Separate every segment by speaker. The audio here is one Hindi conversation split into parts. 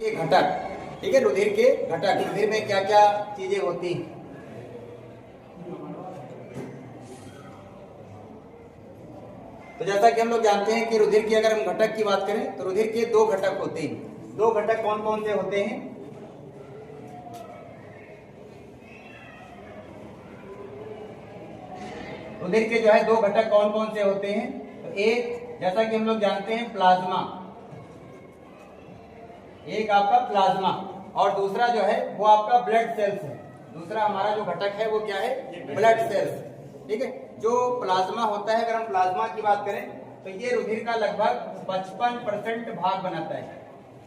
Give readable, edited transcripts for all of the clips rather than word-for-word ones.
Speaker 1: के घटक, ठीक है, रुधिर के घटक, रुधिर में क्या क्या चीजें होती हैं। तो जैसा कि हम लोग जानते हैं कि रुधिर की अगर हम घटक की बात करें तो रुधिर के दो घटक होते हैं। दो घटक कौन कौन से होते हैं? रुधिर के जो है दो घटक कौन कौन से होते हैं? तो एक, जैसा कि हम लोग जानते हैं, प्लाज्मा, एक आपका प्लाज्मा, और दूसरा जो है वो आपका ब्लड सेल्स है। दूसरा हमारा जो घटक है वो क्या है? ब्लड सेल्स, ठीक है। जो प्लाज्मा होता है, अगर हम प्लाज्मा की बात करें तो ये रुधिर का लगभग 55% भाग बनाता है।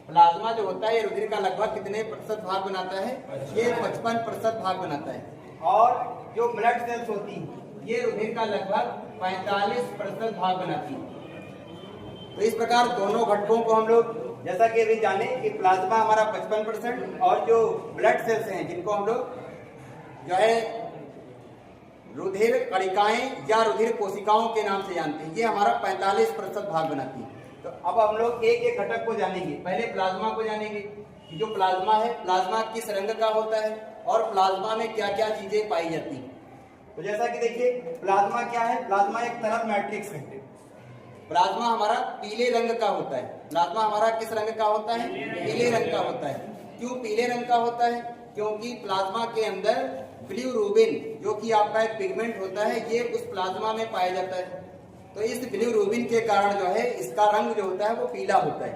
Speaker 1: प्लाज्मा जो होता है ये रुधिर का लगभग कितने प्रतिशत भाग बनाता है? ये 55% भाग बनाता है। और जो ब्लड सेल्स होती है ये रुधिर का लगभग 45% भाग बनाती है। तो इस प्रकार दोनों घटकों को हम लोग, जैसा कि अभी जाने कि प्लाज्मा हमारा 55% और जो ब्लड सेल्स हैं जिनको हम लोग जो है रुधिर कणिकाएं या रुधिर कोशिकाओं के नाम से जानते हैं, ये हमारा 45% भाग बनाती है। तो अब हम लोग एक एक घटक को जानेंगे। पहले प्लाज्मा को जानेंगे कि जो प्लाज्मा है, प्लाज्मा किस रंग का होता है और प्लाज्मा में क्या क्या चीजें पाई जाती हैं। तो जैसा कि देखिए, प्लाज्मा क्या है? प्लाज्मा एक तरल मैट्रिक्स है। प्लाज्मा हमारा पीले रंग का होता है। प्लाज्मा हमारा किस रंग का होता है? पीले रंग का होता है। क्यों पीले रंग का होता है? क्योंकि प्लाज्मा के अंदर बिलिरुबिन जो कि आपका एक पिगमेंट होता है, ये उस प्लाज्मा में पाया जाता है। तो इस बिलिरुबिन के कारण जो है इसका रंग जो होता है वो पीला होता है,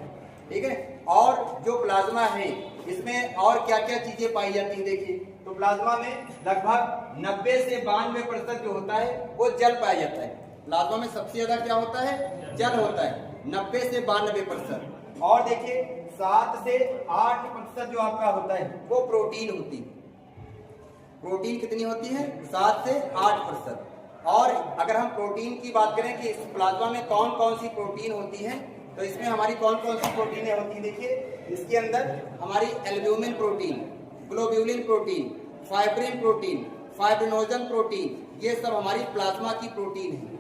Speaker 1: ठीक है। और जो प्लाज्मा है इसमें और क्या क्या चीजें पाई जाती हैं? देखिए, तो प्लाज्मा में लगभग 90 से 92% जो होता है वो जल पाया जाता है। प्लाज्मा में सबसे ज्यादा क्या होता है? जल होता है, 90 से 92%। और देखिए 7 से 8% जो आपका होता है वो प्रोटीन होती है। प्रोटीन कितनी होती है? 7 से 8%। और अगर हम प्रोटीन की बात करें कि इस प्लाज्मा में कौन कौन सी प्रोटीन होती है, तो इसमें हमारी कौन कौन सी प्रोटीनें होती हैं? देखिए, इसके अंदर हमारी albumin protein, globulin protein, fibrin protein, fibrinogen protein, ये सब हमारी प्लाज्मा की प्रोटीन है।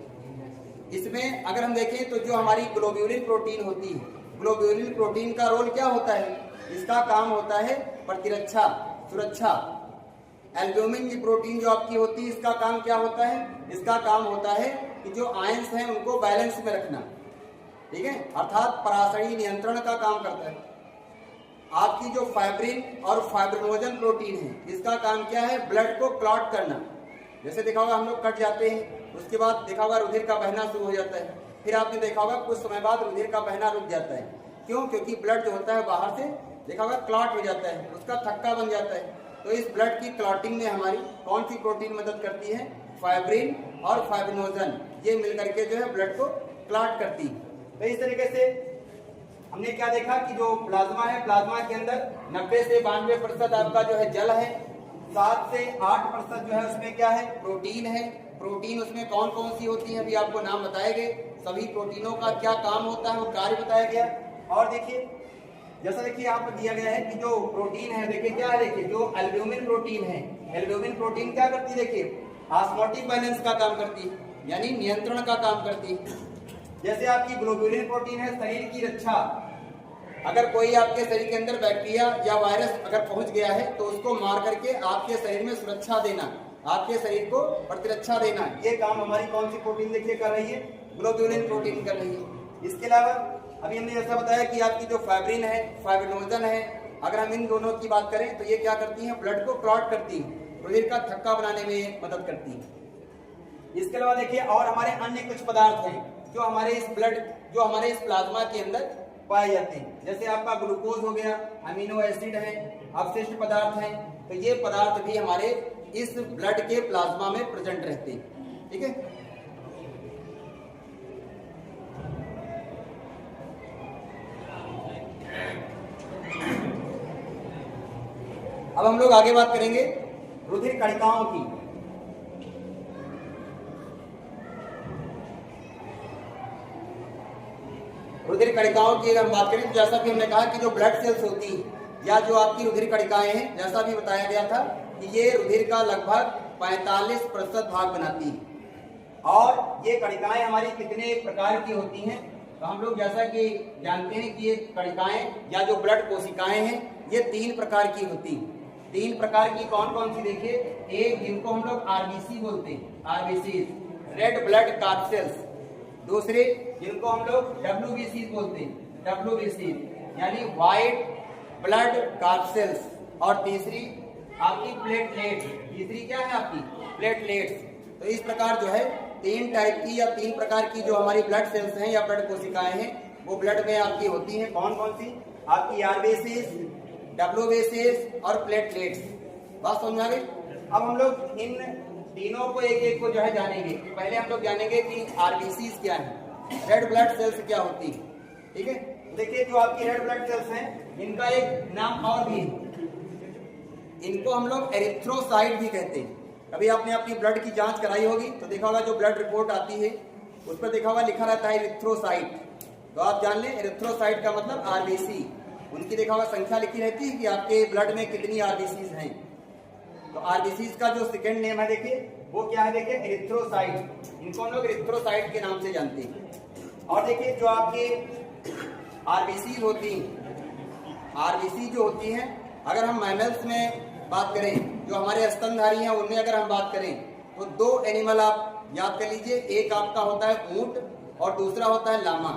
Speaker 1: इसमें अगर हम देखें तो जो हमारी ग्लोब्यूलिन प्रोटीन होती है, ग्लोब्यूलिन प्रोटीन का रोल क्या होता है? इसका काम होता है प्रतिरक्षा, सुरक्षा। एल्ब्यूमिन की प्रोटीन जो आपकी होती है इसका काम क्या होता है? इसका काम होता है कि जो आयंस हैं उनको बैलेंस में रखना, ठीक है, अर्थात पराशरी नियंत्रण का काम करता है। आपकी जो फाइब्रिन और फाइब्रिनोजन प्रोटीन है इसका काम क्या है? ब्लड को क्लॉट करना। जैसे देखा होगा हम लोग कट जाते हैं, उसके बाद देखा होगा रुधिर का बहना शुरू हो जाता है, फिर आपने देखा होगा कुछ समय बाद रुधिर का बहना रुक जाता है। क्यों? क्योंकि ब्लड जो होता है बाहर से देखा होगा क्लॉट हो जाता है, उसका थक्का बन जाता है। तो इस ब्लड की क्लॉटिंग में हमारी कौन सी प्रोटीन मदद करती है? फाइब्रिन और फाइब्रिनोजन, ये मिलकर के जो है ब्लड को क्लॉट करती है। तो इस तरीके से हमने क्या देखा कि जो प्लाज्मा है, प्लाज्मा के अंदर 90 से 92% आपका जो है जल है, 7 से 8% जो है उसमें क्या है? प्रोटीन है। प्रोटीन उसमें कौन कौन सी होती है? अभी आपको नाम बताए गए, सभी प्रोटीनों का क्या काम होता है वो कार्य बताया गया। और देखिए, जैसा देखिए यहाँ पर दिया गया है कि जो प्रोटीन है, देखिए क्या है, देखिए जो एल्ब्यूमिन प्रोटीन है, एल्ब्यूमिन प्रोटीन क्या करती है? देखिए ऑस्मोटिक बैलेंस का काम करती है, यानी नियंत्रण का काम करती है। जैसे आपकी ग्लोब्यूलिन प्रोटीन है शरीर की रक्षा। अगर कोई आपके शरीर के अंदर बैक्टीरिया या वायरस अगर पहुंच गया है तो उसको मार करके आपके शरीर में सुरक्षा देना, आपके शरीर को प्रतिरक्षा देना, ये काम हमारी कौन सी प्रोटीन देखिए कर रही है? ग्लोब्यूलिन प्रोटीन कर रही है। इसके अलावा अभी हमने जैसा बताया कि आपकी जो फाइब्रिन है, फाइब्रिनोजन है, अगर हम इन दोनों की बात करें तो ये क्या करती हैं? ब्लड को क्लॉट करती है, रुधिर का थक्का बनाने में मदद करती है। इसके अलावा देखिए और हमारे अन्य कुछ पदार्थ हैं जो हमारे इस प्लाज्मा के अंदर पाए जाते हैं। जैसे आपका ग्लूकोज हो गया, अमीनो एसिड है, अवशिष्ट पदार्थ हैं। तो ये पदार्थ भी हमारे इस ब्लड के प्लाज्मा में प्रेजेंट रहते हैं, ठीक है। अब हम लोग आगे बात करेंगे रुधिर कणिकाओं की। रुधिर कणिकाओं की अगर हम बात करें तो जैसा कि हमने कहा कि जो ब्लड सेल्स होती हैं या जो आपकी रुधिर कणिकाएं हैं, जैसा भी बताया गया था कि ये रुधिर का लगभग 45% भाग बनाती है। और ये कणिकाएं हमारी कितने प्रकार की होती हैं? तो हम लोग जैसा कि जानते हैं कि ये कणिकाएं या जो ब्लड कोशिकाएं हैं ये 3 प्रकार की होती हैं। 3 प्रकार की कौन कौन सी देखिए, एक जिनको हम लोग आरबीसी बोलते हैं, आरबीसी रेड ब्लड कार्सेल्स, दूसरे जिनको हम लोग डब्ल्यूबीसी बोलते हैं, डब्ल्यूबीसी यानी व्हाइट ब्लड कार्सेल्स, और तीसरी आपकी प्लेटलेट्स, तीसरी क्या है आपकी प्लेटलेट्स। तो इस प्रकार जो है 3 टाइप की या 3 प्रकार की जो हमारी ब्लड सेल्स हैं या ब्लड कोशिकाएं हैं वो ब्लड में आपकी होती हैं। कौन कौन सी, आपकी आरबीसीज, डब्ल्यूबीसीज और प्लेटलेट्स। बात समझ आ गई। अब हम लोग इन तीनों को एक एक को जो है जानेंगे। पहले हम लोग जानेंगे कि आरबीसीज क्या है, रेड ब्लड सेल्स क्या होती है। ठीक है, देखिए जो आपकी रेड ब्लड सेल्स हैं इनका एक नाम और भी है, इनको हम लोग एरिथ्रोसाइट भी कहते हैं। कभी आपने अपनी ब्लड की जांच कराई होगी तो देखा होगा जो ब्लड रिपोर्ट आती है उस पर देखा होगा लिखा रहता है एरिथ्रोसाइट। तो आप जान लें एरिथ्रोसाइट का मतलब आरबीसी, उनकी देखा होगा संख्या लिखी रहती है कि आपके ब्लड में कितनी आरबीसीज हैं। तो आरबीसीज का जो सेकेंड नेम है देखिए वो क्या है, देखिए एरिथ्रोसाइट, इनको हम लोग एरिथ्रोसाइट के नाम से जानते हैं। और देखिए जो आपकी आरबीसी होती हैं, आरबीसी जो होती हैं, अगर हम मैमल्स में बात करें, जो हमारे स्तनधारी हैं उनमें अगर हम बात करें तो 2 एनिमल आप याद कर लीजिए, एक आपका होता है ऊंट और दूसरा होता है लामा।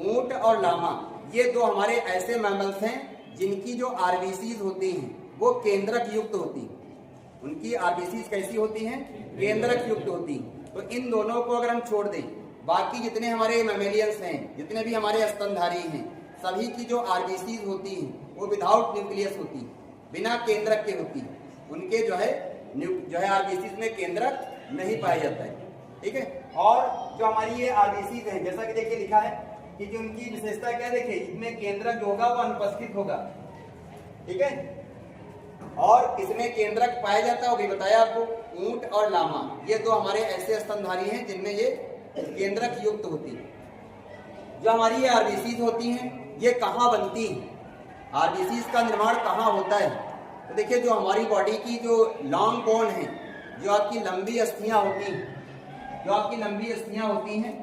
Speaker 1: ऊंट और लामा ये 2 हमारे ऐसे मैमल्स हैं जिनकी जो आरबीसीज होती हैं वो केंद्रक युक्त होती हैं। उनकी आरबीसीज कैसी होती हैं, केंद्रक युक्त होती हैं। तो इन दोनों को अगर हम छोड़ दें, बाकी जितने हमारे मैमेलियंस हैं, जितने भी हमारे स्तनधारी हैं, सभी की जो आरबीसीज होती हैं वो विदाउट न्यूक्लियस होती है, बिना केंद्रक के होती है। उनके जो है आरबीसीज में केंद्रक नहीं पाया जाता है। ठीक है, और जो हमारी ये आरबीसीज है जैसा कि देखिए लिखा है कि जो उनकी विशेषता क्या है, देखिए इसमें केंद्रक जो होगा वो अनुपस्थित होगा। ठीक है, और इसमें केंद्रक पाया जाता है, बताया आपको, ऊंट और लामा ये 2 हमारे ऐसे स्तनधारी हैं जिनमें ये केंद्रक युक्त होती है। जो हमारी ये आरबीसीज होती हैं ये कहाँ बनती हैं, आरबीसीज का निर्माण कहाँ होता है। तो देखिए जो हमारी बॉडी की जो लॉन्ग बोन है, जो आपकी लंबी अस्थियां होती हैं, जो आपकी लंबी अस्थियां होती हैं,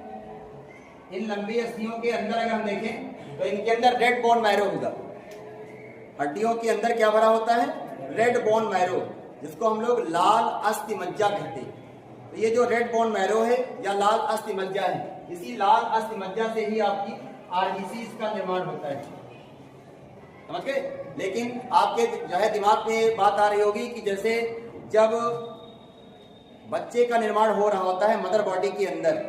Speaker 1: इन लंबी अस्थियों के अंदर अगर हम देखें तो इनके अंदर रेड बोन मैरो होगा। हड्डियों के अंदर क्या भरा होता है, रेड बोन मैरो, जिसको हम लोग लाल अस्थि मज्जा कहते हैं। तो ये जो रेड बोन मैरो है या लाल अस्थि मज्जा है, इसी लाल अस्थि मज्जा से ही आपकी आरबीसीज का निर्माण होता है। समझ गए। लेकिन आपके जो है दिमाग में बात आ रही होगी कि जैसे जब बच्चे का निर्माण हो रहा होता है मदर बॉडी के अंदर,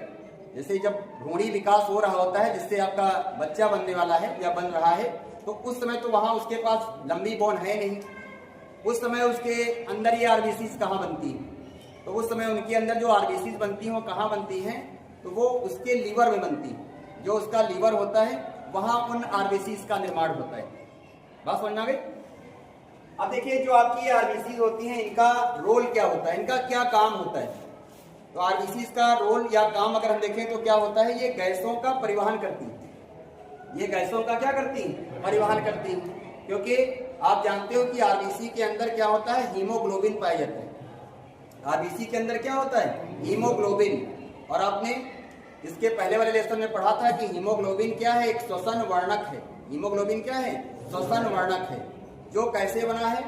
Speaker 1: जैसे जब भ्रूणी विकास हो रहा होता है जिससे आपका बच्चा बनने वाला है या बन रहा है, तो उस समय तो वहां उसके पास लंबी बोन है नहीं, उस समय उसके अंदर ये आरबीसीज कहाँ बनती है। तो उस समय उनके अंदर जो आरबीसीज बनती हैं वो कहाँ बनती हैं, तो वो उसके लीवर में बनती है। जो उसका लीवर होता है वहां उन आरबीसीज का निर्माण होता है। बात समझ आ गई। अब देखिए जो आपकी आरबीसीज होती हैं इनका रोल क्या होता है, इनका क्या काम होता है। तो आरबीसीज का रोल या काम अगर हम देखें तो क्या होता है, ये गैसों का परिवहन करती है। ये गैसों का क्या करती है, परिवहन करती है। क्योंकि आप जानते हो कि आरबीसी के अंदर क्या होता है, हीमोग्लोबिन पाया जाता है। आरबीसी के अंदर क्या होता है, हीमोग्लोबिन। और आपने इसके पहले वाले लेसन में पढ़ा था कि हीमोग्लोबिन क्या है, एक श्वसन वर्णक है। हीमोग्लोबिन क्या है, श्वसन वर्णक है, जो कैसे बना है,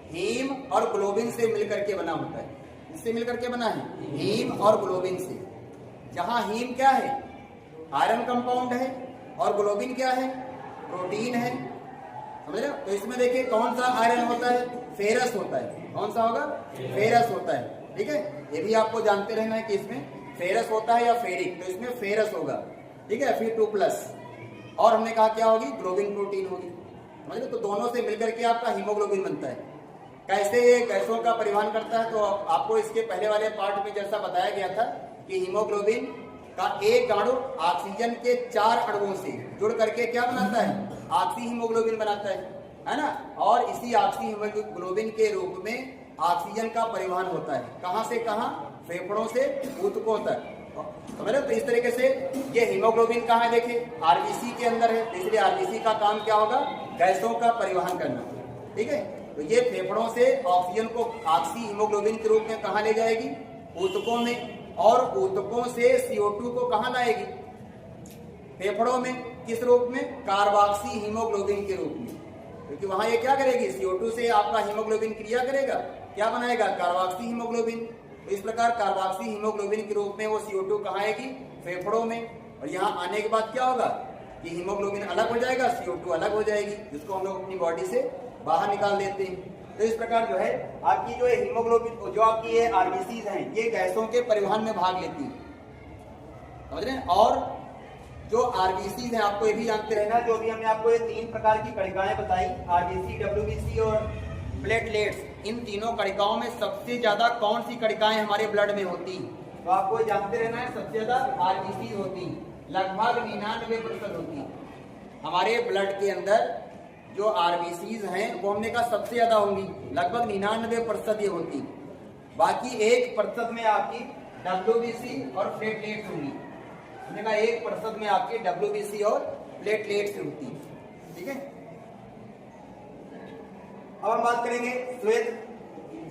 Speaker 1: हीम और ग्लोबिन से मिलकर के बना होता है। इससे मिलकर के बना है, हीम और ग्लोबिन से। जहां हीम क्या है, आयरन कंपाउंड है, और ग्लोबिन क्या है, प्रोटीन है। समझ रहे हो। तो इसमें देखिए कौन सा आयरन होता है, फेरस होता है। कौन सा होगा, फेरस होता है। ठीक है, ये भी आपको जानते रहना है कि इसमें फेरस होता है या फेरिक, तो इसमें फेरस होगा। ठीक है, फिर 2+, और हमने कहा क्या होगी, ग्लोबिन प्रोटीन होगी। समझ लो। तो दोनों से मिलकर के आपका हीमोग्लोबिन बनता है। कैसे ये गैसों का परिवहन करता है, तो आपको इसके पहले वाले पार्ट में जैसा बताया गया था कि हीमोग्लोबिन का एक अणु ऑक्सीजन के 4 अणुओं से जुड़ करके क्या बनाता है, ऑक्सी हीमोग्लोबिन बनाता है ना। और इसी ऑक्सी हीमोग्लोबिन के रूप में ऑक्सीजन का परिवहन होता है। कहां से कहां, फेफड़ों से ऊतकों तक। समझ लो। तो इस तरीके से ये हीमोग्लोबिन कहाँ है, देखिए आरबीसी के अंदर है। इसलिए आरबीसी का काम क्या होगा, गैसों का परिवहन करना। ठीक है, तो ये फेफड़ों से ऑक्सीजन को ऑक्सी हीमोग्लोबिन के रूप में कहाँ ले जाएगी, ऊतकों में, और ऊतकों से CO2 को कहाँ लाएगी, फेफड़ों में किस रूप में? कार्बोक्सी हीमोग्लोबिन के रूप में, क्योंकि वहां ये क्या करेगी, CO2 से आपका हीमोग्लोबिन क्रिया करेगा, क्या बनाएगा? Carboxy haemoglobin. तो इस प्रकार कार्बोक्सी हीमोग्लोबिन के रूप में वो CO2 कहाँ आएगी? फेफड़ों में। और यहाँ आने के बाद क्या होगा कि हीमोग्लोबिन अलग हो जाएगा, CO2 अलग हो जाएगी, जिसको हम लोग अपनी बॉडी से बाहर निकाल देते हैं। तो इस प्रकार जो है आपकी जो हीमोग्लोबिन, जो आपकी ये आरबीसीज हैं, ये गैसों के परिवहन में भाग लेती हैं, समझ रहे हैं। और जो आरबीसीज हैं, आपको ये भी जानते रहना, जो भी हमने आपको ये 3 प्रकार की कणिकाएं बताई, आरबीसी, डब्ल्यूबीसी और प्लेटलेट्स, इन तीनों कणिकाओं में सबसे ज्यादा कौन सी कणिकाएं हमारे ब्लड में होती हैं? तो आपको ये जानते रहना है, सबसे ज्यादा आरबीसी होती हैं, लगभग 99% होती हैं। हमारे ब्लड के अंदर जो आरबीसीज हैं वो हमने कहा सबसे ज्यादा होंगी, लगभग 99% ये होती। बाकी 1% में आपकी डब्ल्यूबीसी और प्लेटलेट्स होंगी। हमने कहा 1% में आपकी डब्ल्यूबीसी और प्लेटलेट्स होती है, ठीक है। अब हम बात करेंगे श्वेत,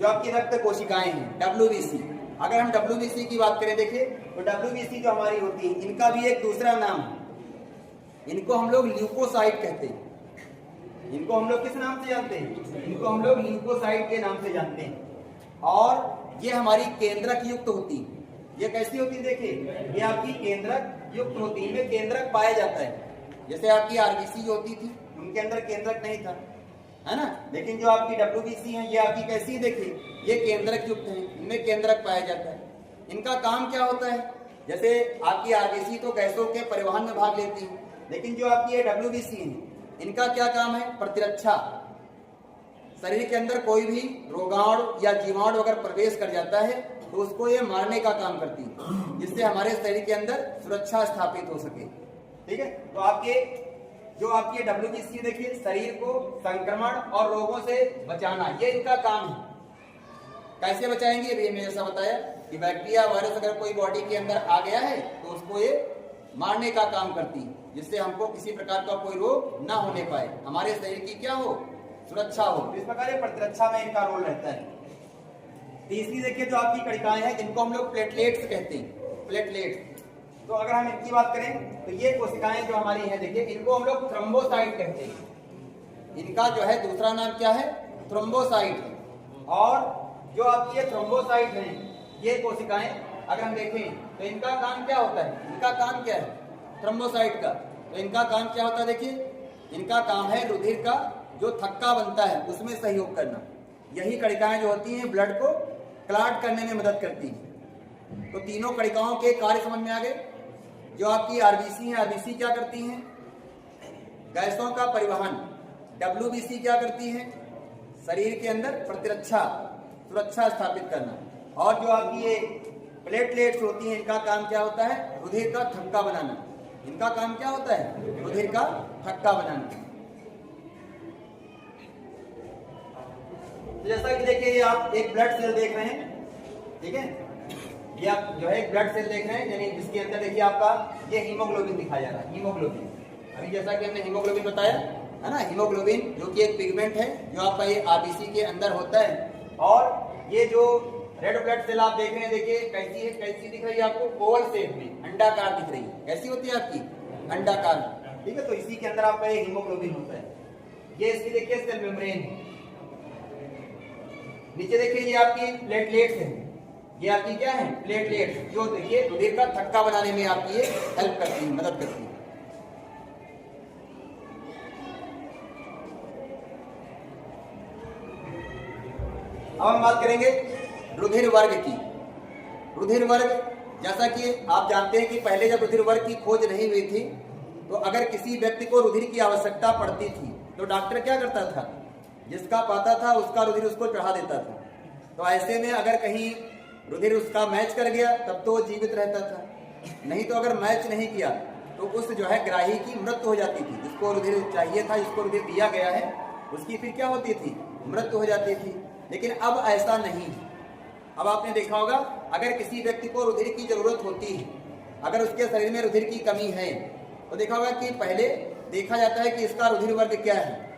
Speaker 1: जो आपकी रक्त कोशिकाएं हैं, डब्ल्यूबीसी। अगर हम डब्ल्यूबीसी की बात करें, देखिए तो डब्ल्यूबीसी जो हमारी होती है, इनका भी एक दूसरा नाम है, इनको हम लोग ल्यूकोसाइट कहते हैं। इनको हम लोग किस नाम से जानते हैं? इनको हम लोग ल्यूकोसाइट के नाम से जानते हैं। और ये हमारी केंद्रक युक्त होती है। ये कैसी होती है? देखिए, ये आपकी केंद्रक युक्त होती है, इनमें केंद्रक पाया जाता है। जैसे आपकी आरबीसी जो होती थी, उनके अंदर केंद्रक नहीं था, है ना, लेकिन जो आपकी डब्ल्यूबीसी है, ये आपकी कैसी है? देखिए, ये केंद्रक युक्त है, इनमें केंद्रक पाया जाता है। इनका काम क्या होता है? जैसे आपकी आरबीसी तो गैसों के परिवहन में भाग लेती है, लेकिन जो आपकी ये डब्ल्यूबीसी है, इनका क्या काम है? प्रतिरक्षा। शरीर के अंदर कोई भी रोगाणु या जीवाणु अगर प्रवेश कर जाता है तो उसको ये मारने का काम करती है, जिससे हमारे शरीर के अंदर सुरक्षा स्थापित हो सके, ठीक है। तो आपके जो आपकी डब्ल्यूबीसी देखिए, शरीर को संक्रमण और रोगों से बचाना, ये इनका काम है। कैसे बचाएंगे? अभी मैंने जैसा बताया कि बैक्टीरिया, वायरस अगर कोई बॉडी के अंदर आ गया है तो उसको ये मारने का काम करती है, जिससे हमको किसी प्रकार का कोई रोग ना होने पाए, हमारे शरीर की क्या हो? सुरक्षा हो। इस प्रकार प्रतिरक्षा में इनका रोल रहता है। तीसरी देखिए जो आपकी कणिकाएं हैं, इनको हम लोग प्लेटलेट्स कहते हैं, प्लेटलेट्स। तो अगर हम इनकी बात करें तो ये कोशिकाएं जो हमारी हैं, देखिए, इनको हम लोग थ्रोम्बोसाइट कहते हैं। इनका जो है दूसरा नाम क्या है? थ्रोम्बोसाइट। और जो आपकी ये थ्रोम्बोसाइट हैं, ये कोशिकाएं अगर हम देखें तो इनका काम क्या होता है? इनका काम क्या है थ्रोम्बोसाइट का? तो इनका काम क्या होता है? देखिए, इनका काम है रुधिर का जो थक्का बनता है उसमें सहयोग करना। यही कणिकाएं जो होती हैं ब्लड को क्लॉट करने में मदद करती हैं। तो तीनों कणिकाओं के कार्य समझ में आ गए। जो आपकी आरबीसी है, आरबीसी क्या करती हैं? गैसों का परिवहन। डब्ल्यूबीसी क्या करती है? शरीर के अंदर प्रतिरक्षा, सुरक्षा स्थापित करना। और जो आपकी ये प्लेटलेट्स होती हैं, इनका काम क्या होता है? रुधिर का थक्का बनाना। इनका काम क्या होता है? रुधिर का थक्का बनाना। तो जैसा कि देखिए, ये आप एक ब्लड सेल देख रहे हैं, ठीक है, ये आप जो है एक ब्लड सेल देख रहे हैं, यानी जिसके अंदर देखिए आपका ये हीमोग्लोबिन दिखाया जा रहा है। हीमोग्लोबिन, अभी जैसा कि हमने हीमोग्लोबिन बताया है ना, हीमोग्लोबिन जो कि एक पिगमेंट है जो आपका ये आरबीसी के अंदर होता है। और ये जो रेड ब्लड सेल आप देख रहे हैं, देखिए कैसी है, कैसी दिख रही है आपको? ओवल शेप में, अंडाकार दिख रही है। कैसी होती है आपकी? अंडाकार, ठीक है। तो इसी के अंदर आपका ये हीमोग्लोबिन होता है। ये इसकी देखिए सेल मेम्ब्रेन है। नीचे देखिए ये आपकी प्लेटलेट्स है। ये आपकी क्या है? प्लेटलेट्स, जो देखिए रुधिर का थक्का बनाने में आपकी ये हेल्प करती है, मदद करती है। अब हम बात करेंगे रुधिर वर्ग की। रुधिर वर्ग, जैसा कि आप जानते हैं कि पहले जब रुधिर वर्ग की खोज नहीं हुई थी तो अगर किसी व्यक्ति को रुधिर की आवश्यकता पड़ती थी तो डॉक्टर क्या करता था? जिसका पाता था उसका रुधिर उसको चढ़ा देता था। तो ऐसे में अगर कहीं रुधिर उसका मैच कर गया तब तो वो जीवित रहता था, नहीं तो अगर मैच नहीं किया तो उस जो है ग्राही की मृत्यु हो जाती थी। जिसको रुधिर चाहिए था, जिसको रुधिर दिया गया है, उसकी फिर क्या होती थी? मृत्यु हो जाती थी। लेकिन अब ऐसा नहीं है। अब आपने देखा होगा, अगर किसी व्यक्ति को रुधिर की जरूरत होती है, अगर उसके शरीर में रुधिर की कमी है, तो देखा होगा कि पहले देखा जाता है कि इसका रुधिर वर्ग क्या है,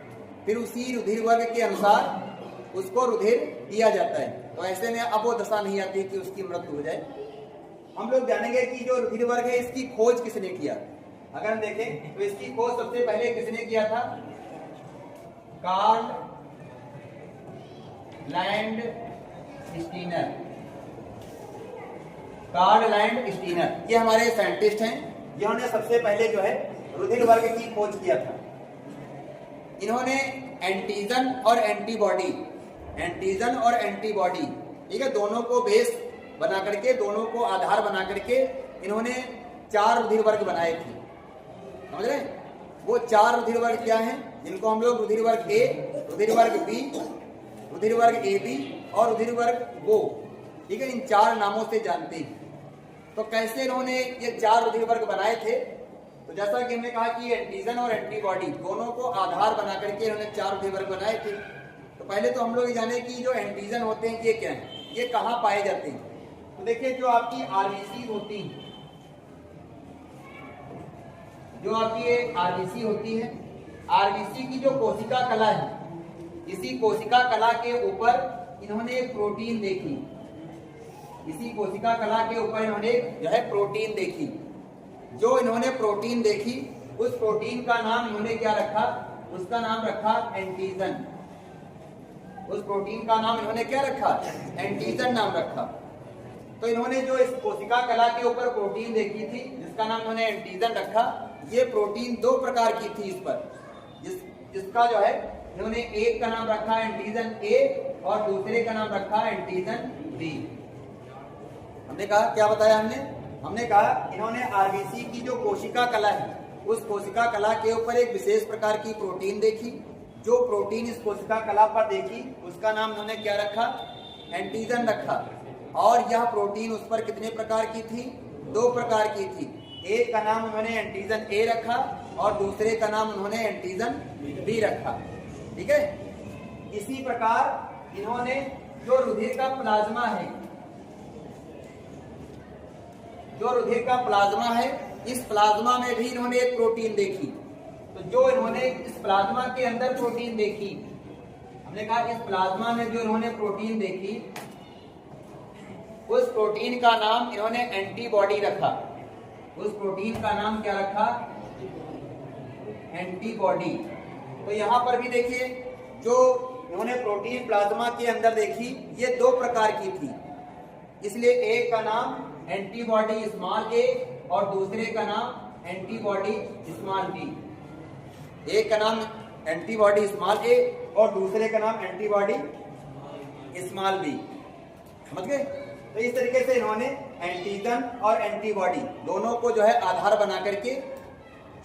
Speaker 1: फिर उसी रुधिर वर्ग के अनुसार उसको रुधिर दिया जाता है। तो ऐसे में अब वो दशा नहीं आती कि उसकी मृत्यु हो जाए। हम लोग जानेंगे कि जो रुधिर वर्ग है इसकी खोज किसने किया। अगर हम देखें तो इसकी खोज सबसे पहले किसने किया था? Karl Landsteiner. Karl Landsteiner ये हमारे साइंटिस्ट हैं, जिन्होंने सबसे पहले जो है रुधिर वर्ग की खोज किया था। इन्होंने एंटीजन और एंटीबॉडी, एंटीजन और एंटीबॉडी, ठीक है, दोनों को बेस बना करके, दोनों को आधार बना करके इन्होंने 4 रुधिर वर्ग बनाए थे। समझ रहे? वो 4 रुधिर वर्ग क्या हैं? जिनको हम लोग रुधिर वर्ग ए, रुधिर वर्ग बी, रुधिर वर्ग ए बी और रुधिर वर्ग ओ, ठीक है, इन 4 नामों से जानते हैं। तो कैसे इन्होंने ये 4 रुधिर वर्ग बनाए थे? तो जैसा कि हमने कहा कि एंटीजन और एंटीबॉडी दोनों को आधार बना करके इन्होंने 4 रुधिर वर्ग बनाए थे। तो पहले तो हम लोग ये जाने कि जो एंटीजन होते हैं ये क्या है, ये कहाँ पाए जाते हैं? तो देखिए, जो आपकी आरबीसी होती है, जो आपकी ये आरबीसी होती है, आरबीसी की जो कोशिका कला है, इसी कोशिका कला के ऊपर इन्होंने एक प्रोटीन देखी, इसी कोशिका कला के ऊपर इन्होंने जो है प्रोटीन देखी। जो इन्होंने प्रोटीन देखी, उस प्रोटीन का नाम इन्होंने क्या रखा? उसका नाम रखा एंटीजन। उस प्रोटीन का नाम इन्होंने क्या रखा? एंटीजन नाम रखा। तो इन्होंने जो इस कोशिका कला के ऊपर प्रोटीन देखी थी, जिसका नाम इन्होंने एंटीजन रखा, ये प्रोटीन 2 प्रकार की थी इस पर, जिसका जो है इन्होंने एक का नाम रखा एंटीजन ए और दूसरे का नाम रखा एंटीजन बी। हमने कहा, क्या बताया हमने कहा इन्होंने आरबीसी की जो कोशिका कला है, उस कोशिका कला के ऊपर एक विशेष प्रकार की प्रोटीन देखी। जो प्रोटीन इस कोशिका कला पर देखी, उसका नाम इन्होंने क्या रखा? एंटीजन रखा। और यह प्रोटीन उस पर कितने प्रकार की थी? 2 प्रकार की थी। एक का नाम उन्होंने एंटीजन ए रखा और दूसरे का नाम उन्होंने एंटीजन बी रखा। ठीक है। इसी प्रकार इन्होंने जो रुधिर का प्लाज्मा है, जो रुधिर का प्लाज्मा है, इस प्लाज्मा में भी इन्होंने एक प्रोटीन देखी। तो जो इन्होंने इस प्लाज्मा के अंदर प्रोटीन देखी, हमने कहा इस प्लाज्मा में जो इन्होंने प्रोटीन देखी, उस प्रोटीन का नाम इन्होंने एंटीबॉडी रखा। उस प्रोटीन का नाम क्या रखा? एंटीबॉडी। तो यहां पर भी देखिए, जो इन्होंने प्रोटीन प्लाज्मा के अंदर देखी, ये 2 प्रकार की थी, इसलिए एक का नाम एंटीबॉडी स्मॉल ए और दूसरे का नाम एंटीबॉडी स्मॉल बी। एक का नाम एंटीबॉडी स्मॉल ए और दूसरे का नाम एंटीबॉडी स्मॉल बी। समझ गए? तो इस तरीके से इन्होंने एंटीजन और एंटीबॉडी दोनों को जो है आधार बना करके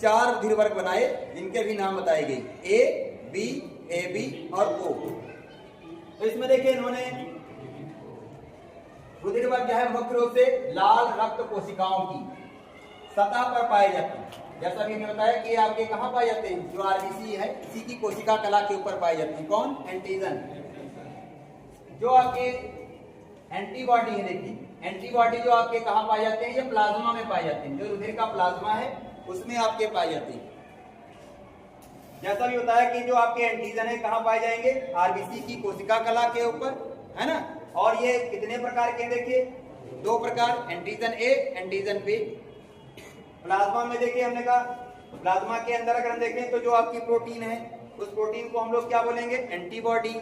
Speaker 1: 4 रुधिर वर्ग बनाए, जिनके भी नाम बताए गए, ए बी, ए बी और ओ। तो इसमें देखिए, इन्होंने रुधिर वर्ग जो है मुख्य रूप से लाल रक्त कोशिकाओं की सतह पर पाए जाते हैं। जैसा भी मैंने बताया कि आपके कहाँ पाए जाते हैं? जो आरबीसी है, इसी की कोशिका कला के ऊपर पाए जाते हैं। कौन? एंटीजन। जो आपके एंटीबॉडी है, देखिए एंटीबॉडी जो आपके कहाँ पाए जाते हैं? ये प्लाज्मा में पाए जाते हैं। जो रुधिर का प्लाज्मा है, उसमें आपके पाए जाते हैं। जैसा भी बताया कि जो आपके एंटीजन है कहाँ पाए जाएंगे? आरबीसी की कोशिका कला के ऊपर, है ना। और ये कितने प्रकार के? देखिए 2 प्रकार, antigen A, antigen B. Plasma में देखिए, हमने कहा प्लाज्मा के अंदर अगर हम देखें तो जो आपकी प्रोटीन है, उस प्रोटीन को हम लोग क्या बोलेंगे? एंटीबॉडी।